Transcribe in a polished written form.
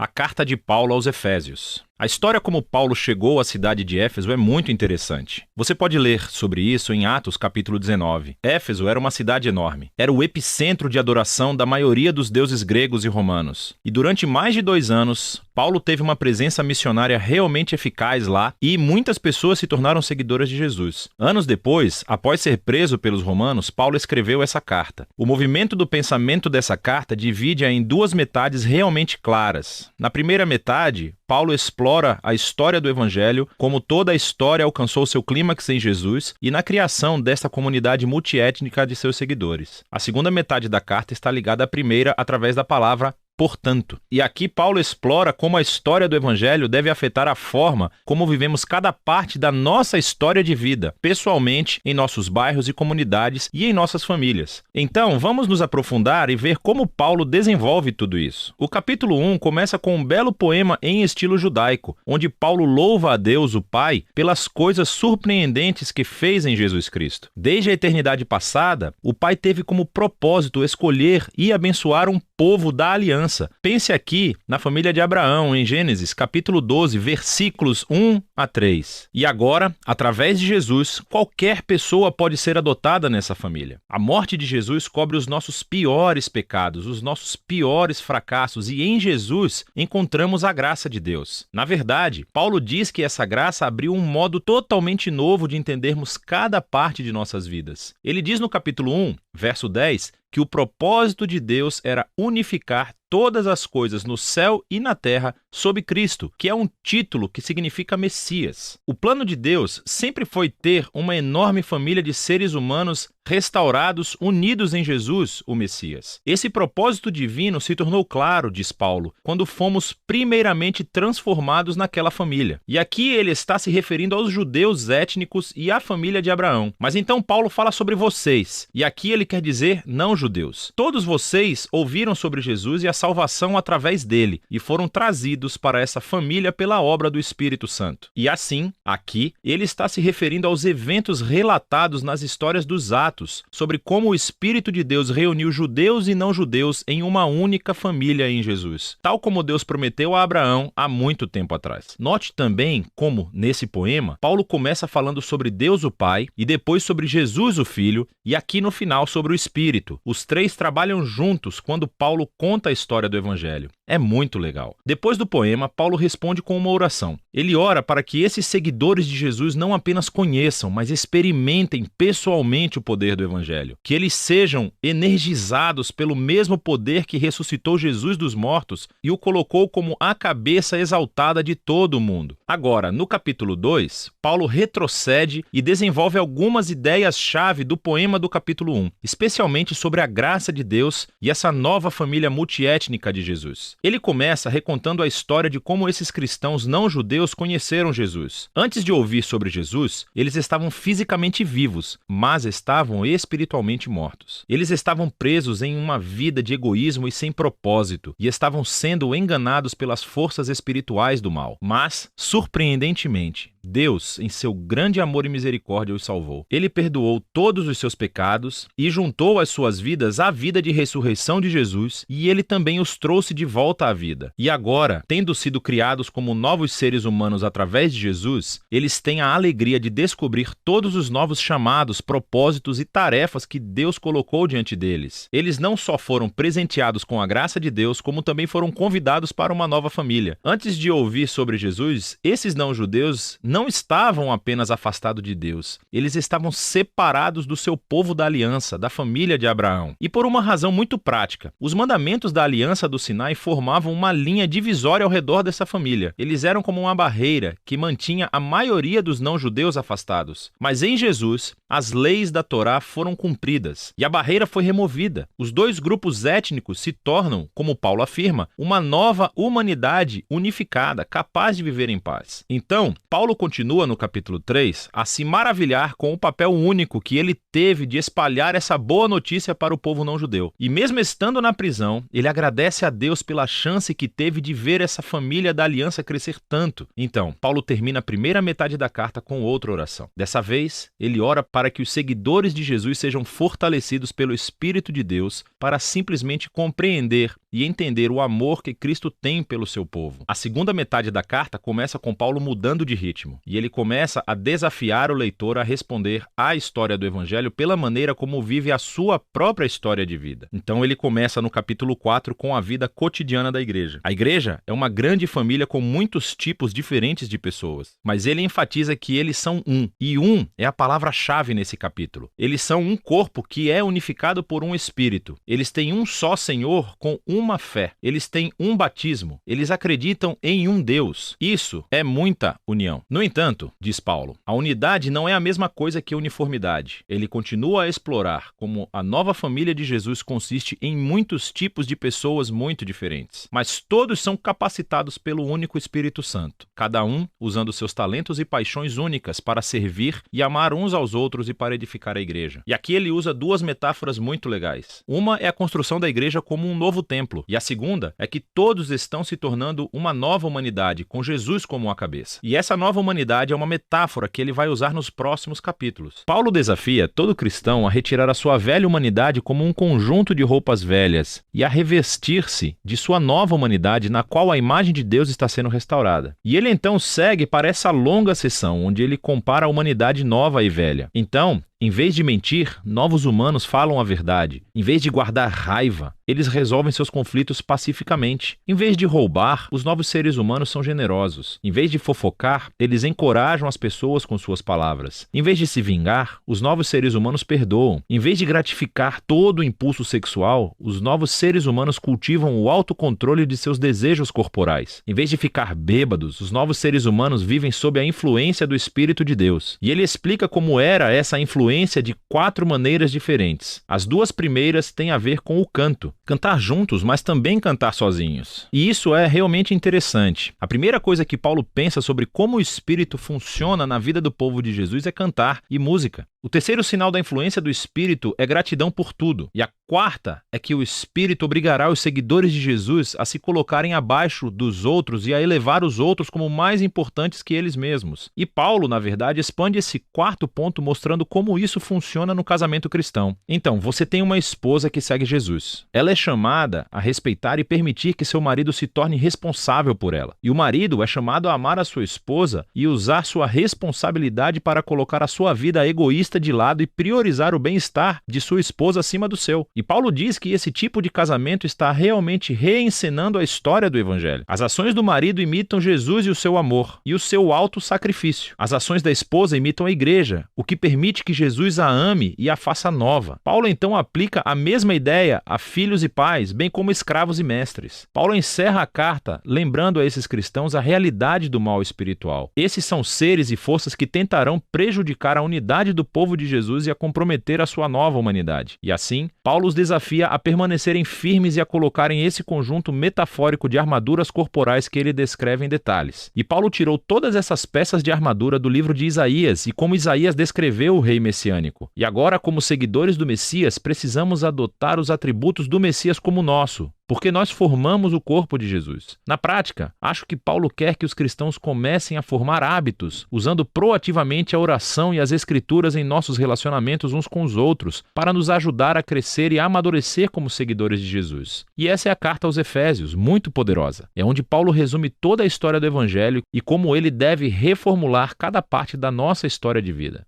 A carta de Paulo aos Efésios. A história como Paulo chegou à cidade de Éfeso é muito interessante. Você pode ler sobre isso em Atos capítulo 19. Éfeso era uma cidade enorme. Era o epicentro de adoração da maioria dos deuses gregos e romanos. E durante mais de 2 anos, Paulo teve uma presença missionária realmente eficaz lá e muitas pessoas se tornaram seguidoras de Jesus. Anos depois, após ser preso pelos romanos, Paulo escreveu essa carta. O movimento do pensamento dessa carta divide-a em 2 metades realmente claras. Na primeira metade, Paulo explora a história do Evangelho, como toda a história alcançou seu clímax em Jesus e na criação desta comunidade multiétnica de seus seguidores. A segunda metade da carta está ligada à primeira através da palavra portanto. E aqui Paulo explora como a história do Evangelho deve afetar a forma como vivemos cada parte da nossa história de vida, pessoalmente, em nossos bairros e comunidades e em nossas famílias. Então, vamos nos aprofundar e ver como Paulo desenvolve tudo isso. O capítulo 1 começa com um belo poema em estilo judaico, onde Paulo louva a Deus, o Pai, pelas coisas surpreendentes que fez em Jesus Cristo. Desde a eternidade passada, o Pai teve como propósito escolher e abençoar um povo da aliança. Pense aqui na família de Abraão, em Gênesis, capítulo 12, versículos 1 a 3. E agora, através de Jesus, qualquer pessoa pode ser adotada nessa família. A morte de Jesus cobre os nossos piores pecados, os nossos piores fracassos, e em Jesus encontramos a graça de Deus. Na verdade, Paulo diz que essa graça abriu um modo totalmente novo de entendermos cada parte de nossas vidas. Ele diz no capítulo 1, verso 10, que o propósito de Deus era unificar todas as coisas no céu e na terra sob Cristo, que é um título que significa Messias. O plano de Deus sempre foi ter uma enorme família de seres humanos restaurados, unidos em Jesus, o Messias. Esse propósito divino se tornou claro, diz Paulo, quando fomos primeiramente transformados naquela família. E aqui ele está se referindo aos judeus étnicos e à família de Abraão. Mas então Paulo fala sobre vocês, e aqui ele quer dizer não-judeus. Todos vocês ouviram sobre Jesus e a salvação através dele, e foram trazidos para essa família pela obra do Espírito Santo. E assim, aqui, ele está se referindo aos eventos relatados nas histórias dos Atos, sobre como o Espírito de Deus reuniu judeus e não-judeus em uma única família em Jesus, tal como Deus prometeu a Abraão há muito tempo atrás. Note também como, nesse poema, Paulo começa falando sobre Deus o Pai, e depois sobre Jesus o Filho, e aqui no final sobre o Espírito. Os 3 trabalham juntos quando Paulo conta a história do Evangelho. É muito legal. Depois do poema, Paulo responde com uma oração. Ele ora para que esses seguidores de Jesus não apenas conheçam, mas experimentem pessoalmente o poder do Evangelho. Que eles sejam energizados pelo mesmo poder que ressuscitou Jesus dos mortos e o colocou como a cabeça exaltada de todo o mundo. Agora, no capítulo 2, Paulo retrocede e desenvolve algumas ideias-chave do poema do capítulo 1, especialmente sobre a graça de Deus e essa nova família multiétnica de Jesus. Ele começa recontando a história de como esses cristãos não-judeus conheceram Jesus. Antes de ouvir sobre Jesus, eles estavam fisicamente vivos, mas estavam espiritualmente mortos. Eles estavam presos em uma vida de egoísmo e sem propósito, e estavam sendo enganados pelas forças espirituais do mal. Mas, surpreendentemente, Deus, em seu grande amor e misericórdia, os salvou. Ele perdoou todos os seus pecados e juntou as suas vidas à vida de ressurreição de Jesus, e ele também os trouxe de volta à vida. E agora, tendo sido criados como novos seres humanos através de Jesus, eles têm a alegria de descobrir todos os novos chamados, propósitos e tarefas que Deus colocou diante deles. Eles não só foram presenteados com a graça de Deus, como também foram convidados para uma nova família. Antes de ouvir sobre Jesus, esses não-judeus não estavam apenas afastados de Deus, eles estavam separados do seu povo da aliança, da família de Abraão. E por uma razão muito prática, os mandamentos da aliança do Sinai formavam uma linha divisória ao redor dessa família. Eles eram como uma barreira que mantinha a maioria dos não-judeus afastados. Mas em Jesus, as leis da Torá foram cumpridas e a barreira foi removida. Os 2 grupos étnicos se tornam, como Paulo afirma, uma nova humanidade unificada, capaz de viver em paz. Então, Paulo Paulo continua no capítulo 3 a se maravilhar com o papel único que ele teve de espalhar essa boa notícia para o povo não judeu. E mesmo estando na prisão, ele agradece a Deus pela chance que teve de ver essa família da aliança crescer tanto. Então, Paulo termina a primeira metade da carta com outra oração. Dessa vez, ele ora para que os seguidores de Jesus sejam fortalecidos pelo Espírito de Deus para simplesmente compreender e entender o amor que Cristo tem pelo seu povo. A segunda metade da carta começa com Paulo mudando de ritmo, e ele começa a desafiar o leitor a responder à história do Evangelho pela maneira como vive a sua própria história de vida. Então ele começa no capítulo 4 com a vida cotidiana da igreja. A igreja é uma grande família com muitos tipos diferentes de pessoas, mas ele enfatiza que eles são um, e um é a palavra-chave nesse capítulo. Eles são um corpo que é unificado por um Espírito. Eles têm um só Senhor com uma fé. Eles têm um batismo. Eles acreditam em um Deus. Isso é muita união. No entanto, diz Paulo, a unidade não é a mesma coisa que uniformidade. Ele continua a explorar como a nova família de Jesus consiste em muitos tipos de pessoas muito diferentes, mas todos são capacitados pelo único Espírito Santo, cada um usando seus talentos e paixões únicas para servir e amar uns aos outros e para edificar a igreja. E aqui ele usa duas metáforas muito legais. Uma é a construção da igreja como um novo templo, e a segunda é que todos estão se tornando uma nova humanidade, com Jesus como a cabeça. E essa nova humanidade é uma metáfora que ele vai usar nos próximos capítulos. Paulo desafia todo cristão a retirar a sua velha humanidade como um conjunto de roupas velhas e a revestir-se de sua nova humanidade na qual a imagem de Deus está sendo restaurada. E ele então segue para essa longa sessão onde ele compara a humanidade nova e velha. Então, em vez de mentir, novos humanos falam a verdade. Em vez de guardar raiva, eles resolvem seus conflitos pacificamente. Em vez de roubar, os novos seres humanos são generosos. Em vez de fofocar, eles encorajam as pessoas com suas palavras. Em vez de se vingar, os novos seres humanos perdoam. Em vez de gratificar todo o impulso sexual, os novos seres humanos cultivam o autocontrole de seus desejos corporais. Em vez de ficar bêbados, os novos seres humanos vivem sob a influência do Espírito de Deus. E ele explica como era essa influência de 4 maneiras diferentes. As 2 primeiras têm a ver com o canto. Cantar juntos, mas também cantar sozinhos. E isso é realmente interessante. A primeira coisa que Paulo pensa sobre como o Espírito funciona na vida do povo de Jesus é cantar e música. O terceiro sinal da influência do Espírito é gratidão por tudo. E a quarta é que o Espírito obrigará os seguidores de Jesus a se colocarem abaixo dos outros e a elevar os outros como mais importantes que eles mesmos. E Paulo, na verdade, expande esse quarto ponto mostrando como isso funciona no casamento cristão. Então, você tem uma esposa que segue Jesus. Ela é chamada a respeitar e permitir que seu marido se torne responsável por ela. E o marido é chamado a amar a sua esposa e usar sua responsabilidade para colocar a sua vida egoísta de lado e priorizar o bem-estar de sua esposa acima do seu. E Paulo diz que esse tipo de casamento está realmente reencenando a história do Evangelho. As ações do marido imitam Jesus e o seu amor, e o seu auto-sacrifício. As ações da esposa imitam a igreja, o que permite que Jesus a ame e a faça nova. Paulo então aplica a mesma ideia a filhos e pais, bem como escravos e mestres. Paulo encerra a carta lembrando a esses cristãos a realidade do mal espiritual. Esses são seres e forças que tentarão prejudicar a unidade do povo de Jesus e a comprometer a sua nova humanidade. E assim, Paulo os desafia a permanecerem firmes e a colocarem esse conjunto metafórico de armaduras corporais que ele descreve em detalhes. E Paulo tirou todas essas peças de armadura do livro de Isaías e como Isaías descreveu o rei messiânico. E agora, como seguidores do Messias, precisamos adotar os atributos do Messias como nosso, porque nós formamos o corpo de Jesus. Na prática, acho que Paulo quer que os cristãos comecem a formar hábitos, usando proativamente a oração e as escrituras em nossos relacionamentos uns com os outros, para nos ajudar a crescer e a amadurecer como seguidores de Jesus. E essa é a carta aos Efésios, muito poderosa. É onde Paulo resume toda a história do Evangelho e como ele deve reformular cada parte da nossa história de vida.